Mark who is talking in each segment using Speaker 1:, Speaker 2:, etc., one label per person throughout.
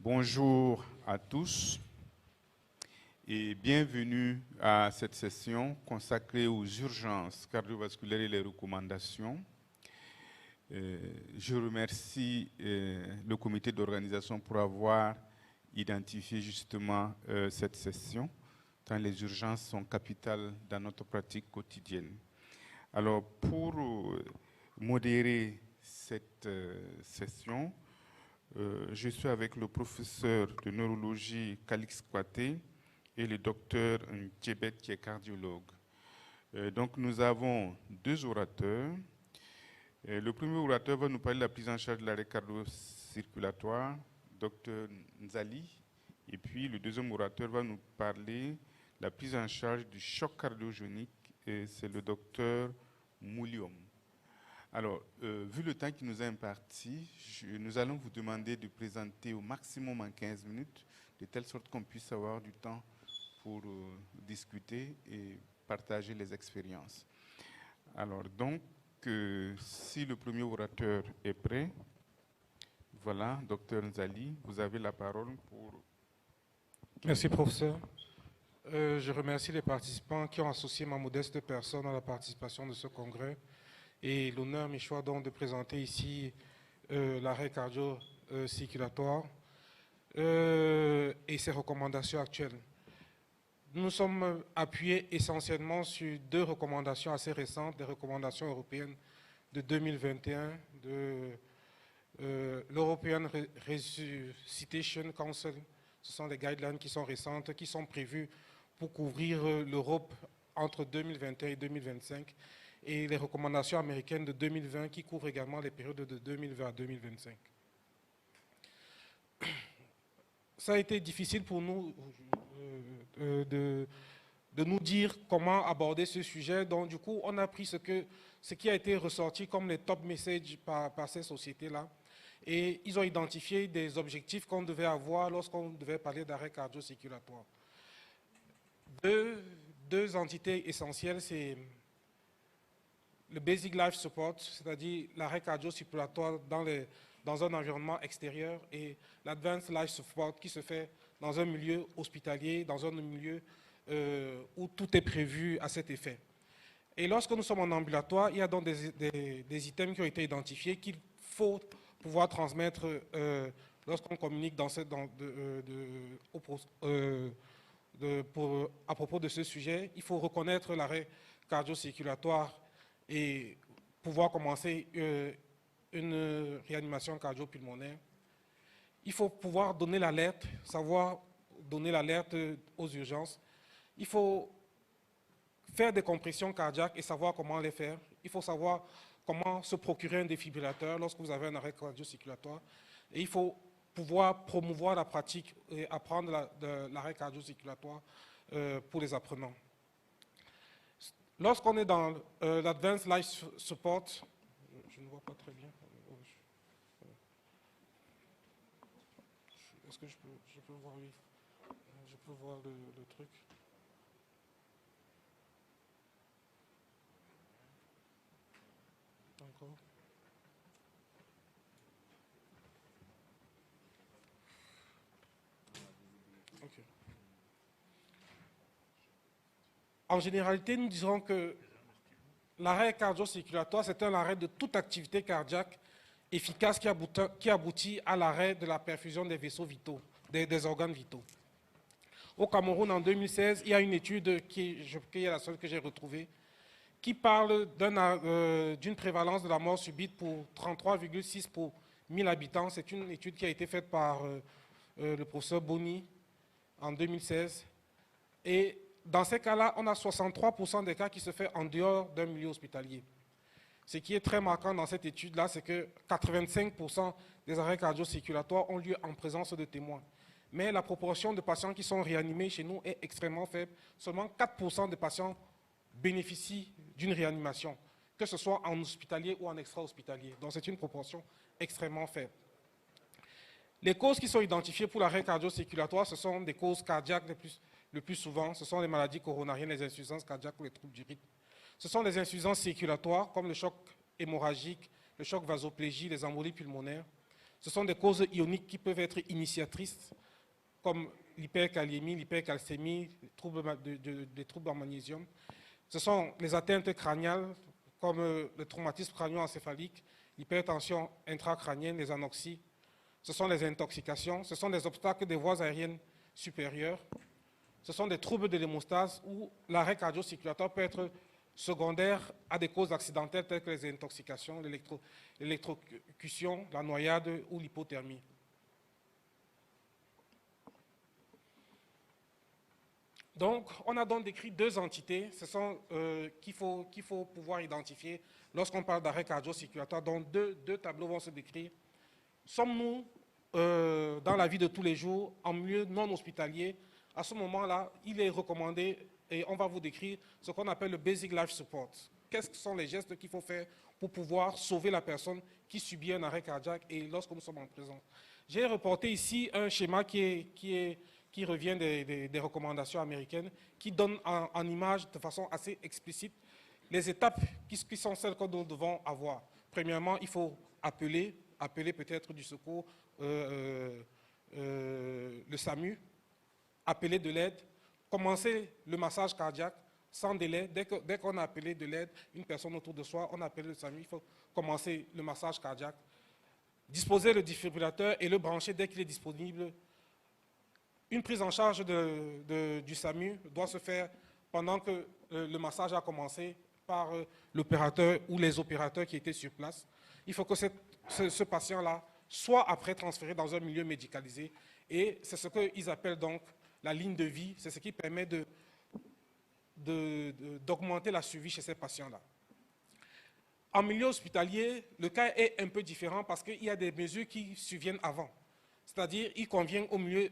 Speaker 1: Bonjour à tous et bienvenue à cette session consacrée aux urgences cardiovasculaires et les recommandations. Je remercie le comité d'organisation pour avoir identifié justement cette session, tant les urgences sont capitales dans notre pratique quotidienne. Alors, pour modérer cette session, je suis avec le professeur de neurologie Calix Kouaté et le docteur Djebet qui est cardiologue. Donc nous avons deux orateurs. Le premier orateur va nous parler de la prise en charge de l'arrêt cardio-circulatoire, docteur Nzali. Et puis le deuxième orateur va nous parler de la prise en charge du choc cardiogénique, et c'est le docteur Mouliom. Alors, vu le temps qui nous est imparti, nous allons vous demander de présenter au maximum en 15 minutes, de telle sorte qu'on puisse avoir du temps pour discuter et partager les expériences. Alors, donc, si le premier orateur est prêt, voilà, docteur Nzali, vous avez la parole pour...
Speaker 2: Merci, professeur. Je remercie les participants qui ont associé ma modeste personne à la participation de ce congrès. Et l'honneur m'est choix donc de présenter ici l'arrêt cardio-circulatoire et ses recommandations actuelles. Nous sommes appuyés essentiellement sur deux recommandations assez récentes, des recommandations européennes de 2021, de l'European Resuscitation Council. Ce sont des guidelines qui sont récentes, qui sont prévues pour couvrir l'Europe entre 2021 et 2025. Et les recommandations américaines de 2020 qui couvrent également les périodes de 2020 à 2025. Ça a été difficile pour nous de nous dire comment aborder ce sujet. Donc du coup, on a pris ce qui a été ressorti comme les top messages par ces sociétés-là. Et ils ont identifié des objectifs qu'on devait avoir lorsqu'on devait parler d'arrêt cardio-circulatoire. Deux entités essentielles, c'est le Basic Life Support, c'est-à-dire l'arrêt cardio-circulatoire dans un environnement extérieur, et l'Advanced Life Support qui se fait dans un milieu hospitalier, dans un milieu où tout est prévu à cet effet. Et lorsque nous sommes en ambulatoire, il y a donc des items qui ont été identifiés qu'il faut pouvoir transmettre lorsqu'on communique à propos de ce sujet. Il faut reconnaître l'arrêt cardio-circulatoire et pouvoir commencer une réanimation cardio-pulmonaire. Il faut pouvoir donner l'alerte, savoir donner l'alerte aux urgences. Il faut faire des compressions cardiaques et savoir comment les faire. Il faut savoir comment se procurer un défibrillateur lorsque vous avez un arrêt cardio-circulatoire. Et il faut pouvoir promouvoir la pratique et apprendre l'arrêt cardio-circulatoire pour les apprenants. Lorsqu'on est dans l'Advanced Life Support, je ne vois pas très bien. Est-ce que je peux voir, oui. Je peux voir le truc. Encore. Ok. En généralité, nous disons que l'arrêt cardio-circulatoire, c'est un arrêt de toute activité cardiaque efficace qui aboutit à l'arrêt de la perfusion des vaisseaux vitaux, des organes vitaux. Au Cameroun, en 2016, il y a une étude qui est la seule que j'ai retrouvée, qui parle d'une prévalence de la mort subite pour 33,6 pour 1000 habitants. C'est une étude qui a été faite par le professeur Boni en 2016. Et dans ces cas-là, on a 63% des cas qui se font en dehors d'un milieu hospitalier. Ce qui est très marquant dans cette étude-là, c'est que 85% des arrêts cardio-circulatoires ont lieu en présence de témoins. Mais la proportion de patients qui sont réanimés chez nous est extrêmement faible. Seulement 4% des patients bénéficient d'une réanimation, que ce soit en hospitalier ou en extra-hospitalier. Donc c'est une proportion extrêmement faible. Les causes qui sont identifiées pour l'arrêt cardio-circulatoire, ce sont des causes cardiaques le plus souvent. Ce sont les maladies coronariennes, les insuffisances cardiaques ou les troubles du rythme. Ce sont les insuffisances circulatoires comme le choc hémorragique, le choc vasoplégie, les embolies pulmonaires. Ce Ce sont des causes ioniques qui peuvent être initiatrices, comme l'hyperkaliémie, l'hypercalcémie, des troubles en magnésium. Ce sont les atteintes crâniales, comme le traumatisme crânio-encéphalique, l'hypertension intracrânienne, les anoxies. Ce sont les intoxications, ce sont des obstacles des voies aériennes supérieures. Ce sont des troubles de l'hémostase où l'arrêt cardio-circulatoire peut être secondaire à des causes accidentelles telles que les intoxications, l'électrocution, la noyade ou l'hypothermie. Donc, on a donc décrit deux entités qu'il faut pouvoir identifier lorsqu'on parle d'arrêt cardio-circulatoire. Donc, deux tableaux vont se décrire. Sommes-nous, dans la vie de tous les jours, en milieu non hospitalier? À ce moment-là, il est recommandé, et on va vous décrire ce qu'on appelle le Basic Life Support. Qu'est-ce que sont les gestes qu'il faut faire pour pouvoir sauver la personne qui subit un arrêt cardiaque et lorsque nous sommes en présence? J'ai reporté ici un schéma qui revient des recommandations américaines, qui donne en image de façon assez explicite les étapes qui sont celles que nous devons avoir. Premièrement, il faut appeler peut-être du secours, le SAMU, appeler de l'aide, commencer le massage cardiaque sans délai. Dès qu'on a appelé de l'aide, une personne autour de soi, on appelle le SAMU, il faut commencer le massage cardiaque. Disposer le défibrillateur et le brancher dès qu'il est disponible. Une prise en charge du SAMU doit se faire pendant que le massage a commencé par l'opérateur ou les opérateurs qui étaient sur place. Il faut que ce patient-là soit après transféré dans un milieu médicalisé. Et c'est ce qu'ils appellent donc la ligne de vie. C'est ce qui permet d'augmenter la survie chez ces patients-là. En milieu hospitalier, le cas est un peu différent parce qu'il y a des mesures qui surviennent avant. C'est-à-dire, il convient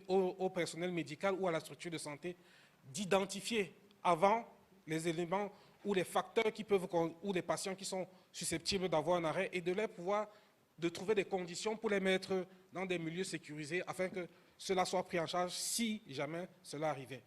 Speaker 2: au personnel médical ou à la structure de santé d'identifier avant les éléments ou les facteurs ou les patients qui sont susceptibles d'avoir un arrêt et de trouver des conditions pour les mettre dans des milieux sécurisés afin que cela soit pris en charge si jamais cela arrivait.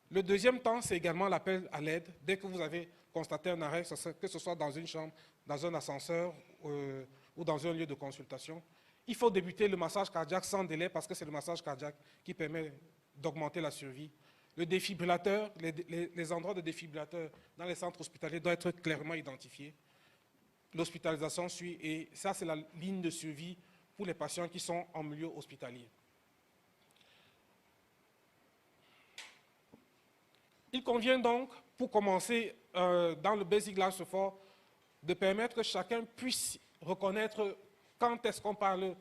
Speaker 2: Le deuxième temps, c'est également l'appel à l'aide. Dès que vous avez constaté un arrêt, que ce soit dans une chambre, dans un ascenseur ou dans un lieu de consultation, il faut débuter le massage cardiaque sans délai parce que c'est le massage cardiaque qui permet d'augmenter la survie. Le défibrillateur, les endroits de défibrillateur dans les centres hospitaliers doivent être clairement identifiés. L'hospitalisation suit et ça, c'est la ligne de survie pour les patients qui sont en milieu hospitalier. Il convient donc, pour commencer dans le Basic Life Support, de permettre que chacun puisse reconnaître quand est-ce qu'on parle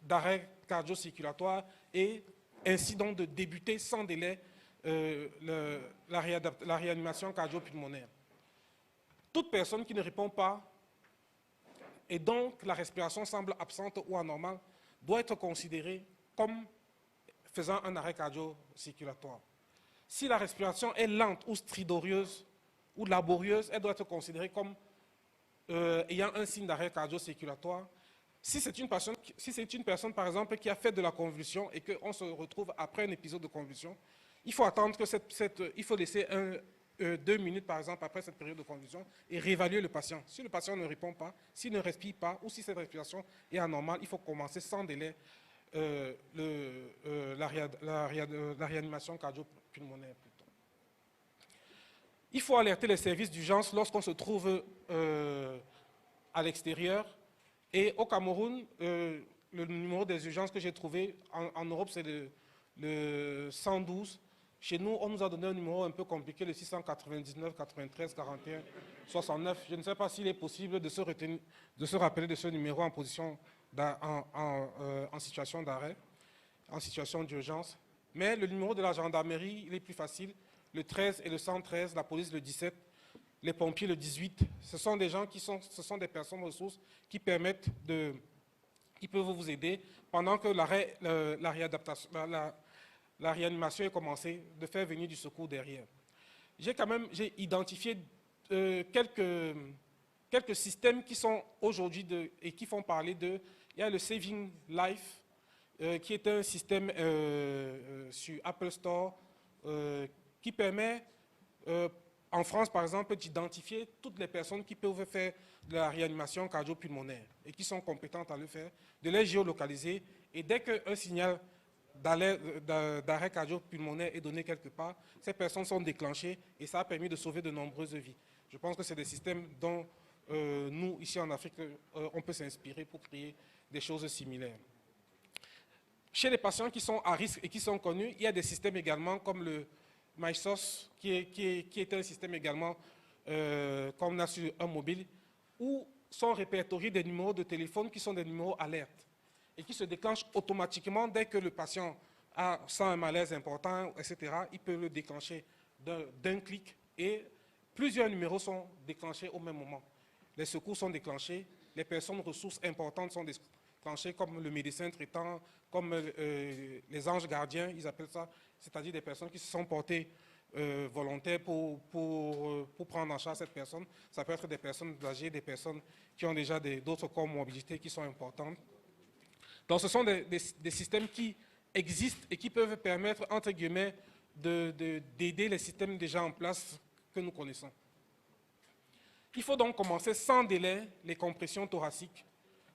Speaker 2: d'arrêt cardio-circulatoire et ainsi donc de débuter sans délai la réanimation cardio-pulmonaire. Toute personne qui ne répond pas et donc la respiration semble absente ou anormale doit être considérée comme faisant un arrêt cardio-circulatoire. Si la respiration est lente ou stridorieuse ou laborieuse, elle doit être considérée comme ayant un signe d'arrêt cardio-circulatoire. Si c'est une personne, par exemple, qui a fait de la convulsion et qu'on se retrouve après un épisode de convulsion, il faut attendre que il faut laisser 2 minutes, par exemple, après cette période de convulsion et réévaluer le patient. Si le patient ne répond pas, s'il ne respire pas ou si cette respiration est anormale, il faut commencer sans délai la réanimation cardio-pulmonaire. Il faut alerter les services d'urgence lorsqu'on se trouve à l'extérieur. Et au Cameroun, le numéro des urgences que j'ai trouvé en Europe, c'est le 112. Chez nous, on nous a donné un numéro un peu compliqué, le 699, 93, 41, 69. Je ne sais pas s'il est possible de se rappeler de ce numéro en position en situation d'arrêt, en situation d'urgence. Mais le numéro de la gendarmerie, il est plus facile. Le 13 et le 113, la police le 17, les pompiers le 18. Ce sont des gens ce sont des personnes ressources qui permettent qui peuvent vous aider pendant que la réanimation est commencée, de faire venir du secours derrière. J'ai identifié quelques systèmes qui sont aujourd'hui et qui font parler de. Il y a le Saving Life, qui est un système sur Apple Store qui permet en France, par exemple, d'identifier toutes les personnes qui peuvent faire de la réanimation cardio-pulmonaire et qui sont compétentes à le faire, de les géolocaliser, et dès qu'un signal d'arrêt cardio-pulmonaire est donné quelque part, ces personnes sont déclenchées et ça a permis de sauver de nombreuses vies. Je pense que c'est des systèmes dont nous, ici en Afrique, on peut s'inspirer pour créer des choses similaires. Chez les patients qui sont à risque et qui sont connus, il y a des systèmes également comme le MySource, qui est un système également qu'on a sur un mobile, où sont répertoriés des numéros de téléphone qui sont des numéros alertes et qui se déclenchent automatiquement dès que le patient sent un malaise important, etc. Il peut le déclencher d'un clic et plusieurs numéros sont déclenchés au même moment. Les secours sont déclenchés, les personnes ressources importantes sont déclenchées comme le médecin traitant, comme les anges gardiens, ils appellent ça, c'est-à-dire des personnes qui se sont portées volontaires pour prendre en charge cette personne. Ça peut être des personnes âgées, des personnes qui ont déjà d'autres comorbidités qui sont importantes. Donc ce sont des systèmes qui existent et qui peuvent permettre, entre guillemets, d'aider les systèmes déjà en place que nous connaissons. Il faut donc commencer sans délai les compressions thoraciques.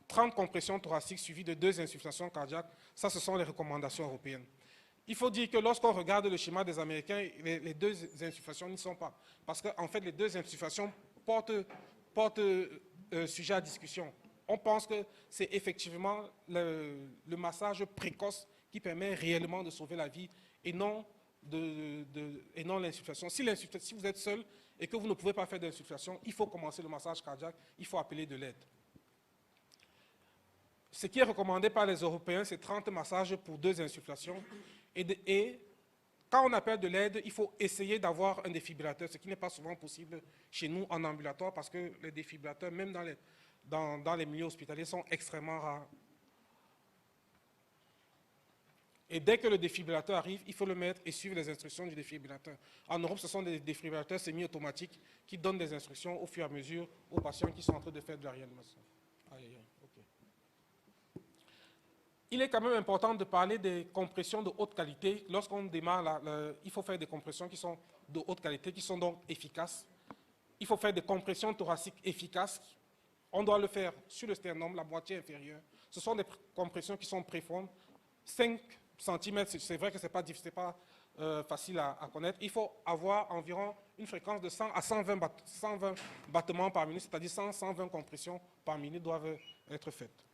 Speaker 2: 30 compressions thoraciques suivies de 2 insufflations cardiaques, ça ce sont les recommandations européennes. Il faut dire que lorsqu'on regarde le schéma des Américains, les 2 insufflations n'y sont pas. Parce qu'en fait, les 2 insufflations portent sujet à discussion. On pense que c'est effectivement le massage précoce qui permet réellement de sauver la vie et non l'insufflation. Si vous êtes seul et que vous ne pouvez pas faire d'insufflation, il faut commencer le massage cardiaque, il faut appeler de l'aide. Ce qui est recommandé par les Européens, c'est 30 massages pour 2 insufflations. Et quand on appelle de l'aide, il faut essayer d'avoir un défibrillateur, ce qui n'est pas souvent possible chez nous en ambulatoire parce que les défibrillateurs, même dans les milieux hospitaliers, sont extrêmement rares. Et dès que le défibrillateur arrive, il faut le mettre et suivre les instructions du défibrillateur. En Europe, ce sont des défibrillateurs semi-automatiques qui donnent des instructions au fur et à mesure aux patients qui sont en train de faire de la réanimation. Il est quand même important de parler des compressions de haute qualité. Lorsqu'on démarre, il faut faire des compressions qui sont de haute qualité, qui sont donc efficaces. Il faut faire des compressions thoraciques efficaces. On doit le faire sur le sternum, la moitié inférieure. Ce sont des compressions qui sont profondes. 5 cm, c'est vrai que ce n'est pas facile à connaître. Il faut avoir environ une fréquence de 100 à 120 battements par minute, c'est-à-dire 120 compressions par minute doivent être faites.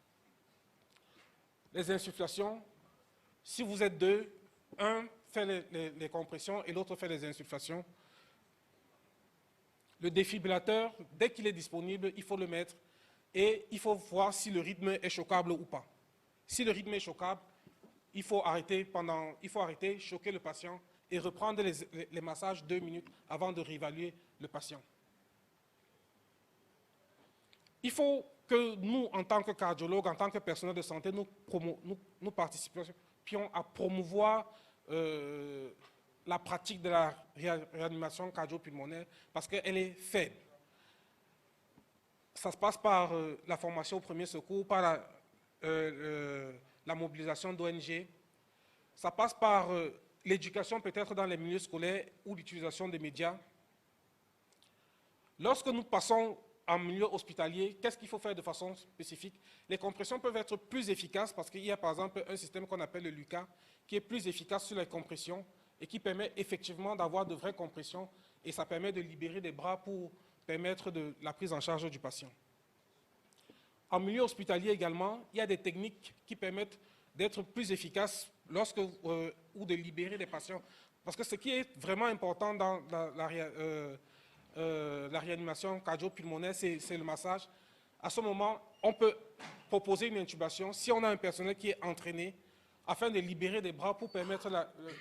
Speaker 2: Les insufflations, si vous êtes 2, un fait les compressions et l'autre fait les insufflations. Le défibrillateur, dès qu'il est disponible, il faut le mettre et il faut voir si le rythme est choquable ou pas. Si le rythme est choquable, il faut arrêter, choquer le patient et reprendre les massages 2 minutes avant de réévaluer le patient. Il faut que nous, en tant que cardiologues, en tant que personnel de santé, nous participions à promouvoir la pratique de la réanimation cardio-pulmonaire parce qu'elle est faible. Ça se passe par la formation au premier secours, par la mobilisation d'ONG. Ça passe par l'éducation peut-être dans les milieux scolaires ou l'utilisation des médias. Lorsque nous passons en milieu hospitalier, qu'est-ce qu'il faut faire de façon spécifique? Les compressions peuvent être plus efficaces parce qu'il y a par exemple un système qu'on appelle le LUCA qui est plus efficace sur les compressions et qui permet effectivement d'avoir de vraies compressions et ça permet de libérer des bras pour permettre la prise en charge du patient. En milieu hospitalier également, il y a des techniques qui permettent d'être plus efficaces ou de libérer des patients. Parce que ce qui est vraiment important dans la réanimation cardio-pulmonaire, c'est le massage. À ce moment, on peut proposer une intubation si on a un personnel qui est entraîné afin de libérer des bras pour permettre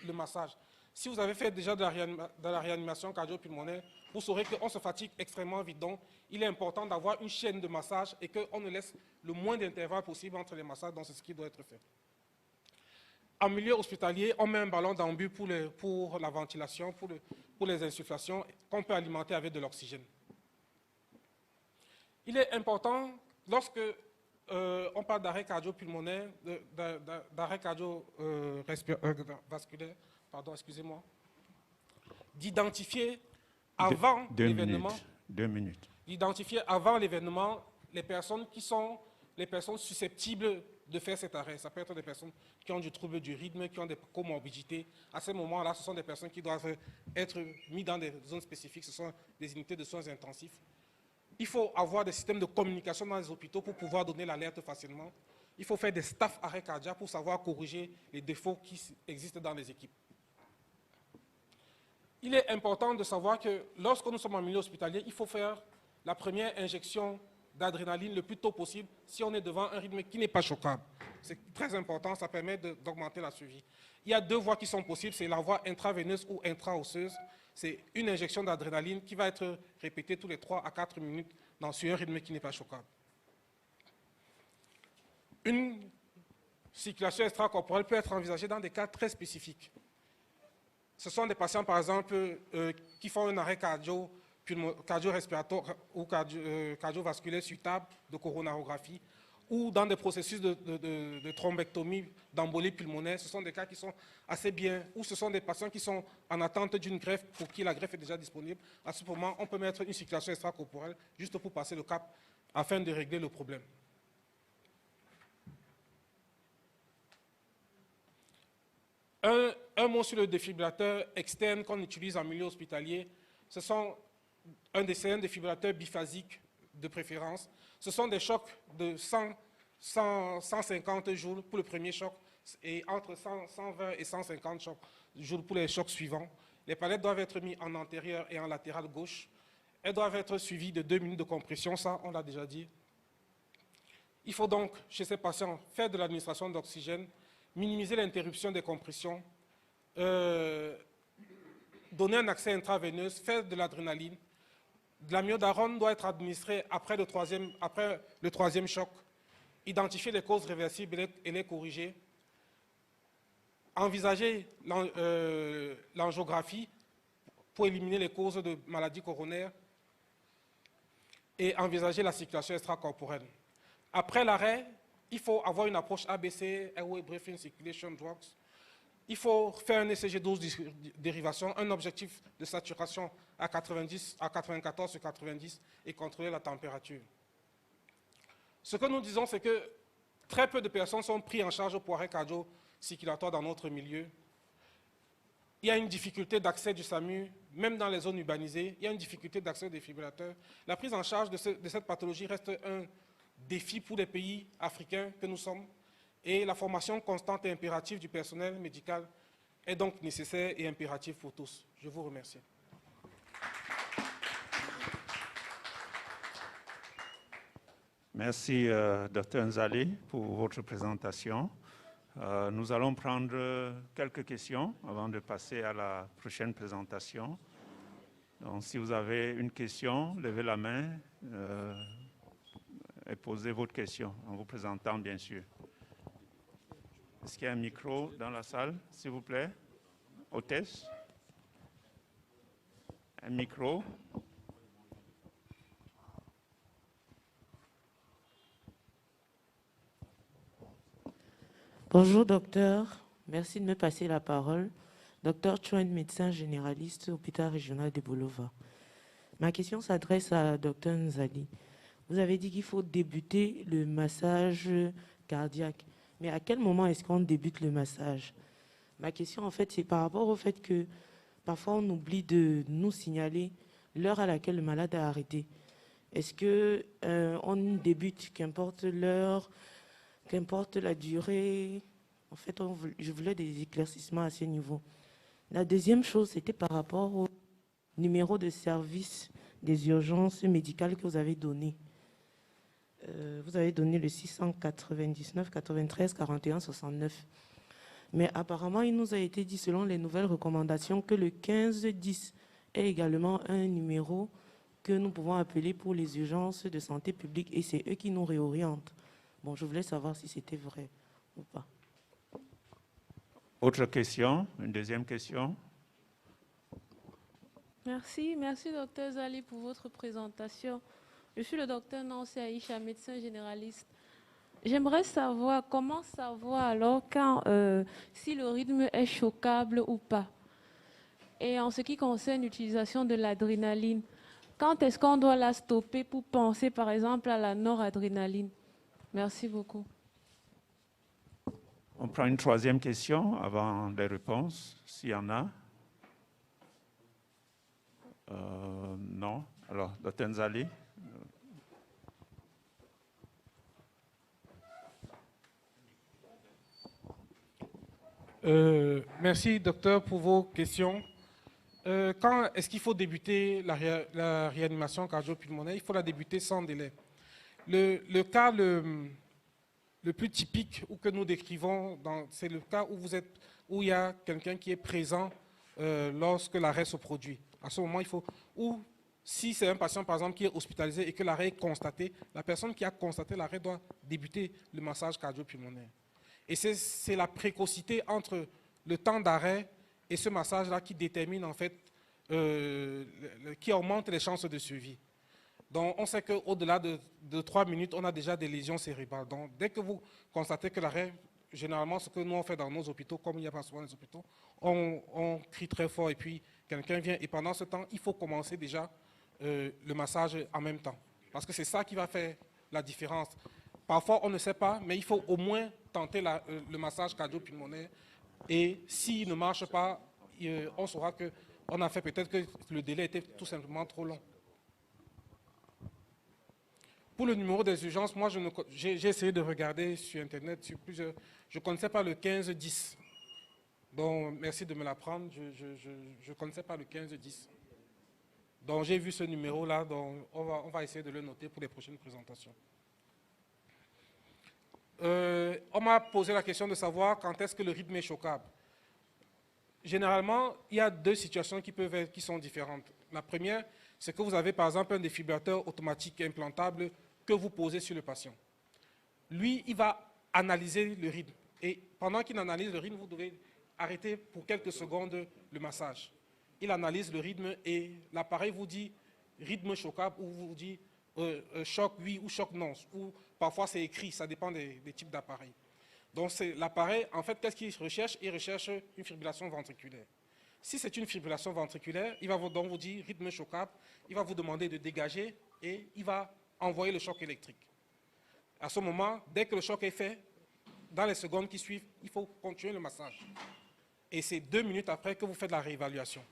Speaker 2: le massage. Si vous avez fait déjà de la réanimation cardio-pulmonaire, vous saurez qu'on se fatigue extrêmement vite. Donc, il est important d'avoir une chaîne de massage et qu'on ne laisse le moins d'intervalle possible entre les massages, donc c'est ce qui doit être fait. En milieu hospitalier, on met un ballon d'ambu pour la ventilation, pour les insufflations, qu'on peut alimenter avec de l'oxygène. Il est important, lorsque on parle d'arrêt cardio-pulmonaire, d'arrêt cardio-vasculaire, d'identifier avant
Speaker 3: Deux
Speaker 2: l'événement.
Speaker 3: minutes. 2 minutes.
Speaker 2: D'identifier avant l'événement les personnes qui sont les personnes susceptibles de faire cet arrêt. Ça peut être des personnes qui ont du trouble du rythme, qui ont des comorbidités. À ce moment-là, ce sont des personnes qui doivent être mises dans des zones spécifiques. Ce sont des unités de soins intensifs. Il faut avoir des systèmes de communication dans les hôpitaux pour pouvoir donner l'alerte facilement. Il faut faire des staffs arrêt cardiaque pour savoir corriger les défauts qui existent dans les équipes. Il est important de savoir que lorsque nous sommes en milieu hospitalier, il faut faire la première injection d'adrénaline le plus tôt possible si on est devant un rythme qui n'est pas choquable. C'est très important, ça permet d'augmenter la suivi. Il y a 2 voies qui sont possibles, c'est la voie intraveineuse ou intra-osseuse. C'est une injection d'adrénaline qui va être répétée tous les 3 à 4 minutes sur un rythme qui n'est pas choquable. Une circulation extracorporelle peut être envisagée dans des cas très spécifiques. Ce sont des patients, par exemple, qui font un arrêt cardio-respiratoire ou cardiovasculaire suitable de coronarographie, ou dans des processus de thrombectomie, d'embolie pulmonaire. Ce sont des cas qui sont assez bien, ou ce sont des patients qui sont en attente d'une greffe pour qui la greffe est déjà disponible. À ce moment, on peut mettre une circulation extracorporelle juste pour passer le cap afin de régler le problème. Un mot sur le défibrillateur externe qu'on utilise en milieu hospitalier. Ce sont un défibrillateur biphasique de préférence. Ce sont des chocs de 150 joules pour le premier choc et entre 120 et 150 joules pour les chocs suivants. Les palettes doivent être mises en antérieur et en latéral gauche. Elles doivent être suivies de 2 minutes de compression, ça on l'a déjà dit. Il faut donc, chez ces patients, faire de l'administration d'oxygène, minimiser l'interruption des compressions, donner un accès intraveineux, faire de l'adrénaline. De l'amiodarone doit être administré après le troisième choc, identifier les causes réversibles et les corriger, envisager l'angiographie pour éliminer les causes de maladies coronaires et envisager la circulation extracorporelle. Après l'arrêt, il faut avoir une approche ABC, Airway Breathing Circulation Drugs. Il faut faire un ECG dose dérivation, un objectif de saturation à 94 sur 90 et contrôler la température. Ce que nous disons, c'est que très peu de personnes sont prises en charge pour arrêt cardio-circulatoire dans notre milieu. Il y a une difficulté d'accès du SAMU, même dans les zones urbanisées, il y a une difficulté d'accès aux défibrillateurs. La prise en charge de cette pathologie reste un défi pour les pays africains que nous sommes. Et la formation constante et impérative du personnel médical est donc nécessaire et impérative pour tous. Je vous remercie.
Speaker 3: Merci, Dr Nzali, pour votre présentation. Nous allons prendre quelques questions avant de passer à la prochaine présentation. Donc, si vous avez une question, levez la main et posez votre question en vous présentant, bien sûr. Est-ce qu'il y a un micro dans la salle, s'il vous plaît? Hôtesse? Un micro?
Speaker 4: Bonjour, docteur. Merci de me passer la parole. Docteur Chouin, médecin généraliste, hôpital régional de Bolova. Ma question s'adresse à docteur Nzali. Vous avez dit qu'il faut débuter le massage cardiaque. Mais à quel moment est-ce qu'on débute le massage? Ma question, en fait, c'est par rapport au fait que parfois on oublie de nous signaler l'heure à laquelle le malade a arrêté. Est-ce qu'on débute, qu'importe l'heure, qu'importe la durée? En fait, je voulais des éclaircissements à ce niveau. La deuxième chose, c'était par rapport au numéro de service des urgences médicales que vous avez donné. Vous avez donné le 699 93 41 69. Mais apparemment, il nous a été dit, selon les nouvelles recommandations, que le 1510 est également un numéro que nous pouvons appeler pour les urgences de santé publique et c'est eux qui nous réorientent. Bon, je voulais savoir si c'était vrai ou pas.
Speaker 3: Autre question, une deuxième question.
Speaker 5: Merci docteur Zali pour votre présentation. Je suis le docteur Nancy Aïcha, médecin généraliste. J'aimerais savoir comment savoir alors si le rythme est choquable ou pas. Et en ce qui concerne l'utilisation de l'adrénaline, quand est-ce qu'on doit la stopper pour penser par exemple à la noradrénaline? Merci beaucoup.
Speaker 3: On prend une troisième question avant les réponses, s'il y en a. Non. Alors, Dr Nzali.
Speaker 2: Merci, docteur, pour vos questions. Quand est-ce qu'il faut débuter la réanimation cardio-pulmonaire? Il faut la débuter sans délai. Le cas le plus typique ou que nous décrivons, c'est le cas où il y a quelqu'un qui est présent lorsque l'arrêt se produit. À ce moment, il faut, ou si c'est un patient, par exemple, qui est hospitalisé et que l'arrêt est constaté, la personne qui a constaté l'arrêt doit débuter le massage cardio-pulmonaire. Et c'est la précocité entre le temps d'arrêt et ce massage-là qui détermine, en fait, qui augmente les chances de survie. Donc, on sait qu'au-delà de 3 minutes, on a déjà des lésions cérébrales. Donc, dès que vous constatez que l'arrêt, généralement, ce que nous on fait dans nos hôpitaux, comme il n'y a pas souvent les hôpitaux, on crie très fort et puis quelqu'un vient. Et pendant ce temps, il faut commencer déjà le massage en même temps. Parce que c'est ça qui va faire la différence. Parfois, on ne sait pas, mais il faut au moins tenter le massage cardio-pulmonaire. Et s'il ne marche pas, on saura qu'on a fait peut-être que le délai était tout simplement trop long. Pour le numéro des urgences, moi, j'ai essayé de regarder sur Internet, sur plusieurs. Je ne connaissais pas le 1510. Donc, merci de me l'apprendre. Je ne connaissais pas le 1510. Donc, j'ai vu ce numéro-là. Donc, on va essayer de le noter pour les prochaines présentations. On m'a posé la question de savoir quand est-ce que le rythme est choquable. Généralement, il y a deux situations qui sont différentes. La première, c'est que vous avez par exemple un défibrillateur automatique implantable que vous posez sur le patient. Lui, il va analyser le rythme. Et pendant qu'il analyse le rythme, vous devez arrêter pour quelques secondes le massage. Il analyse le rythme et l'appareil vous dit rythme choquable ou vous dit choc oui ou choc non. Ou parfois c'est écrit, ça dépend des types d'appareils. Donc l'appareil, en fait, qu'est-ce qu'il recherche? Il recherche une fibrillation ventriculaire. Si c'est une fibrillation ventriculaire, il va donc vous dire rythme choquable, il va vous demander de dégager et il va envoyer le choc électrique. À ce moment, dès que le choc est fait, dans les secondes qui suivent, il faut continuer le massage. Et c'est 2 minutes après que vous faites la réévaluation.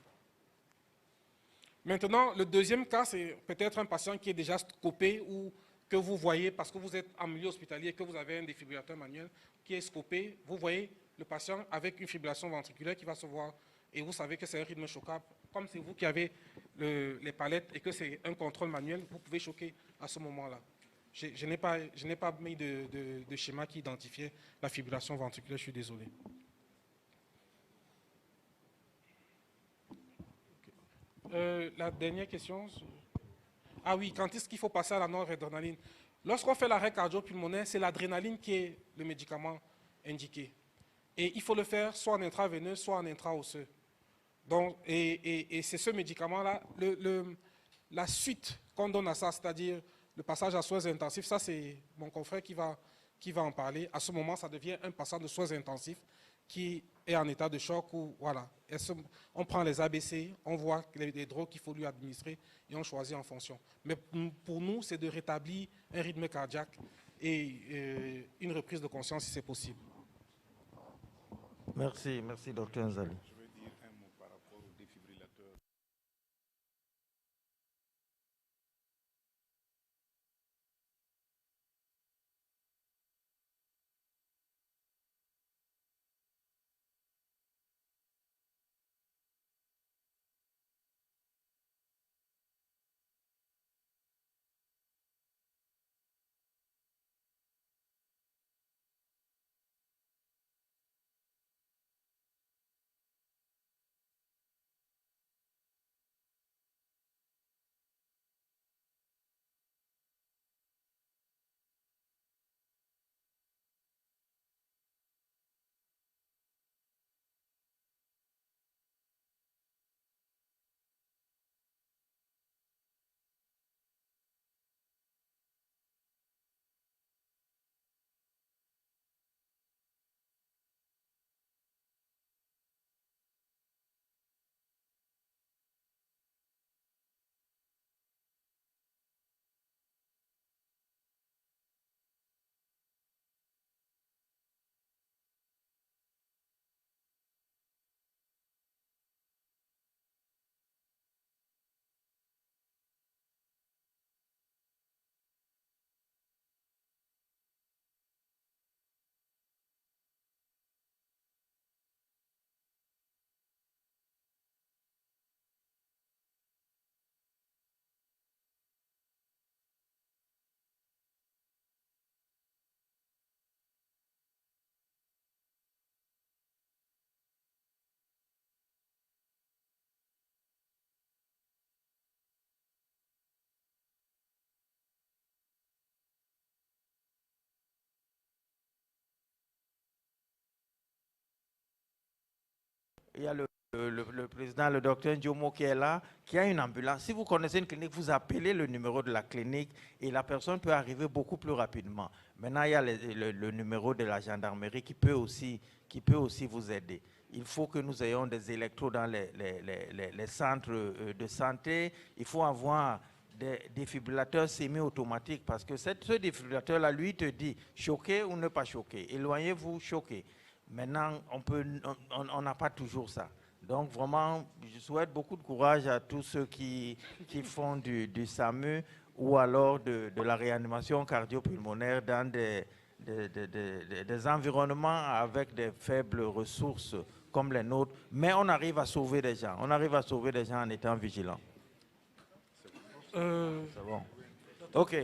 Speaker 2: Maintenant, le deuxième cas, c'est peut-être un patient qui est déjà scopé ou que vous voyez parce que vous êtes en milieu hospitalier et que vous avez un défibrillateur manuel qui est scopé. Vous voyez le patient avec une fibrillation ventriculaire qui va se voir et vous savez que c'est un rythme choquable. Comme c'est vous qui avez les palettes et que c'est un contrôle manuel, vous pouvez choquer à ce moment-là. Je n'ai pas mis de schéma qui identifiait la fibrillation ventriculaire, je suis désolé. La dernière question. Ah oui, quand est-ce qu'il faut passer à la noradrénaline? Lorsqu'on fait l'arrêt cardio-pulmonaire, c'est l'adrénaline qui est le médicament indiqué. Et il faut le faire soit en intraveineux, soit en intraosseux. Donc, et c'est ce médicament-là, la suite qu'on donne à ça, c'est-à-dire le passage à soins intensifs, ça c'est mon confrère qui va en parler. À ce moment, ça devient un passage de soins intensifs qui est en état de choc ou voilà. On prend les ABC, on voit les drogues qu'il faut lui administrer et on choisit en fonction. Mais pour nous, c'est de rétablir un rythme cardiaque et une reprise de conscience si c'est possible.
Speaker 6: Merci, Dr Nzali. il y a le président, le docteur Ndiomo qui est là, qui a une ambulance. Si vous connaissez une clinique, vous appelez le numéro de la clinique et la personne peut arriver beaucoup plus rapidement. Maintenant, il y a le numéro de la gendarmerie qui peut aussi vous aider. Il faut que nous ayons des électrodes dans les centres de santé. Il faut avoir des défibrillateurs semi-automatiques parce que ce défibrillateur-là, lui, te dit choqué ou ne pas choqué. Éloignez-vous, choqué. Maintenant, on n'a pas toujours ça. Donc, vraiment, je souhaite beaucoup de courage à tous ceux qui font du SAMU ou alors de la réanimation cardio-pulmonaire dans des environnements avec des faibles ressources comme les nôtres. Mais on arrive à sauver des gens. On arrive à sauver des gens en étant vigilants. C'est bon. OK.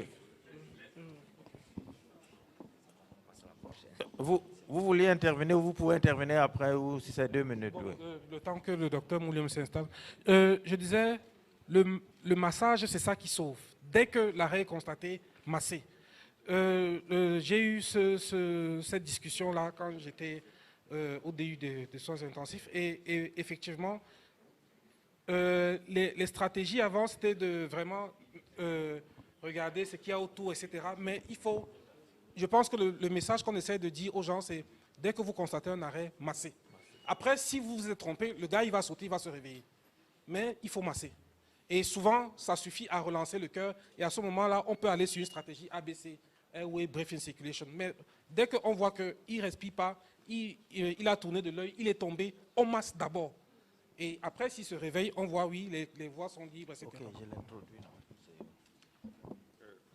Speaker 6: Vous vouliez intervenir ou vous pouvez intervenir après ou si c'est 2 minutes.
Speaker 2: Bon,
Speaker 6: oui.
Speaker 2: le temps que le docteur Mouliam s'installe. Je disais, le massage, c'est ça qui sauve. Dès que l'arrêt est constaté, masser. J'ai eu cette discussion-là quand j'étais au DU des soins intensifs et effectivement, les stratégies avant, c'était de vraiment regarder ce qu'il y a autour, etc. Mais il faut, je pense que le message qu'on essaie de dire aux gens, c'est dès que vous constatez un arrêt, massez. Après, si vous vous êtes trompé, le gars, il va sauter, il va se réveiller. Mais il faut masser. Et souvent, ça suffit à relancer le cœur. Et à ce moment-là, on peut aller sur une stratégie ABC, Airway Breathing Circulation. Mais dès qu'on voit qu'il ne respire pas, il a tourné de l'œil, il est tombé, on masse d'abord. Et après, s'il se réveille, on voit, oui, les voies sont libres, etc.
Speaker 6: OK, je l'introduis.